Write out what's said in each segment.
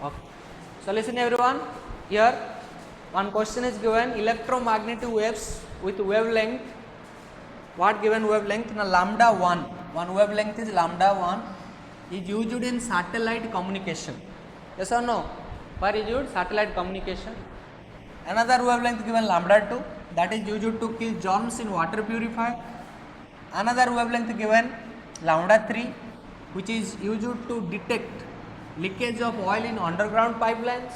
Okay. So listen everyone, here one question is given, electromagnetic waves with wavelength, what given wavelength? Now lambda 1, one wavelength is lambda 1 is used in satellite communication. Yes or no? Where is used? Satellite communication. Another wavelength given lambda 2, that is used to kill germs in water purifier. Another wavelength given lambda 3, which is used to detect leakage of oil in underground pipelines.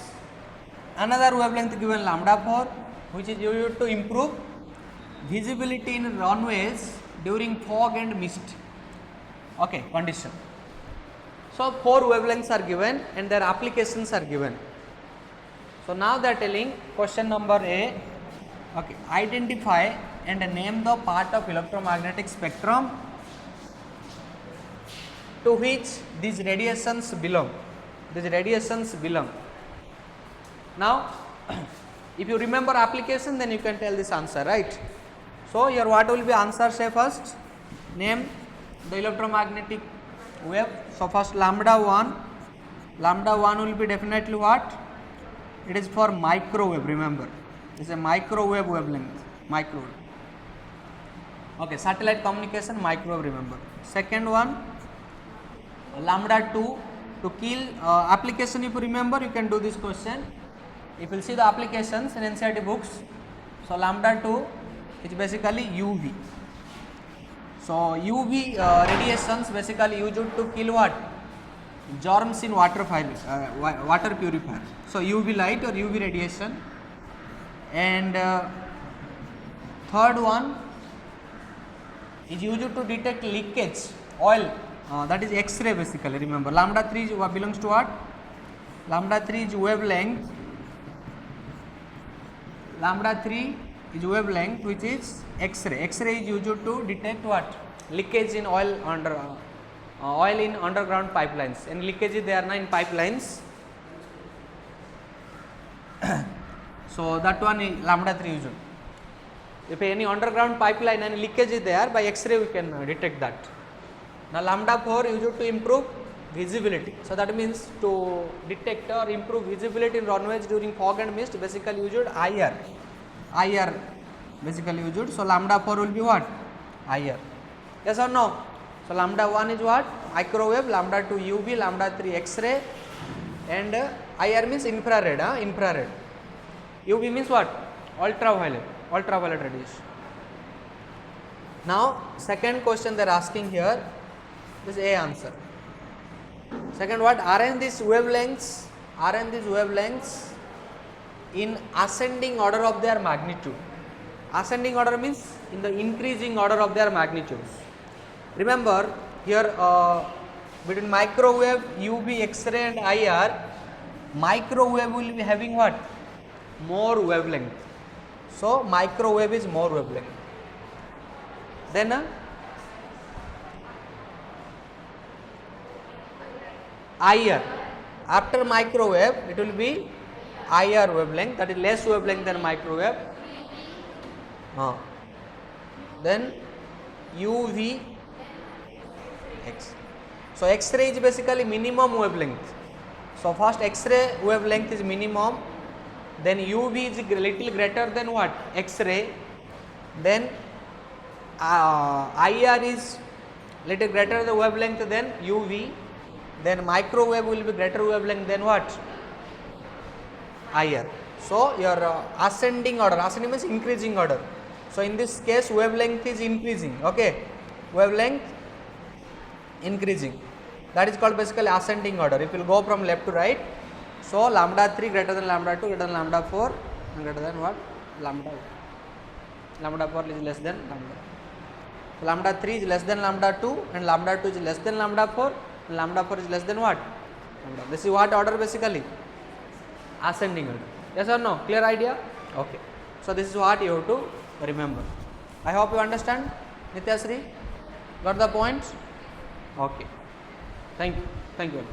Another wavelength given lambda 4, which is used to improve visibility in runways during fog and mist. Okay, condition. So 4 wavelengths are given and their applications are given. So now they are telling question number A. Okay, identify and name the part of electromagnetic spectrum to which these radiations belong. These radiations belong. Now, if you remember application, then you can tell this answer, right? So here what will be answer? Say first, name the electromagnetic wave. So first lambda 1. Lambda 1 will be definitely what? It is for microwave, remember. It is a microwave wavelength. Microwave. Okay, satellite communication, microwave, remember. Second one, lambda 2 to kill application. If you remember, you can do this question. If you see the applications in NCERT books, so lambda 2 is basically UV. So UV radiations basically used to kill what? Germs in water purifier. So UV light or UV radiation. And third one is used to detect leakage oil, that is X-ray basically, remember. Lambda 3 belongs to what? Lambda 3 is wavelength. Lambda 3 is wavelength which is X-ray. X-ray is used to detect what? Leakage in oil in underground pipelines. And leakage is there in pipelines. So that one is lambda 3 used. If any underground pipeline and leakage is there, by X-ray we can detect that. Now lambda 4 used to improve visibility. So that means to detect or improve visibility in runways during fog and mist, basically used IR. IR basically used. So lambda 4 will be what? IR. Yes or no? So lambda 1 is what? Microwave, lambda 2 UV, lambda 3 X-ray, and IR means infrared. Infrared. UV means what? Ultraviolet radiation. Now second question they are asking here, this A answer. Second, what? Arrange these wavelengths in ascending order of their magnitude. Ascending order means in the increasing order of their magnitudes. Remember here between microwave, UV, X-ray and IR, microwave will be having what? More wavelength. So microwave is more wavelength. Then IR. After microwave, it will be IR wavelength, that is less wavelength than microwave. Then UV, X. So X-ray is basically minimum wavelength. So first X-ray wavelength is minimum, then UV is little greater than what? X-ray. Then IR is little greater the wavelength than UV. Then microwave will be greater wavelength than what? IR. So your ascending order, ascending means increasing order. So in this case wavelength is increasing, okay, wavelength increasing, that is called basically ascending order. If you will go from left to right, so lambda 3 greater than lambda 2 greater than lambda 4 and greater than what? Lambda 4 is less than lambda. So lambda 3 is less than lambda 2 and lambda 2 is less than lambda 4 and lambda 4 is less than what? Lambda. This is what order basically? Ascending order. Yes or no? Clear idea? Okay. So this is what you have to remember. I hope you understand. Nityasri, got the points? Okay. Thank you. Thank you.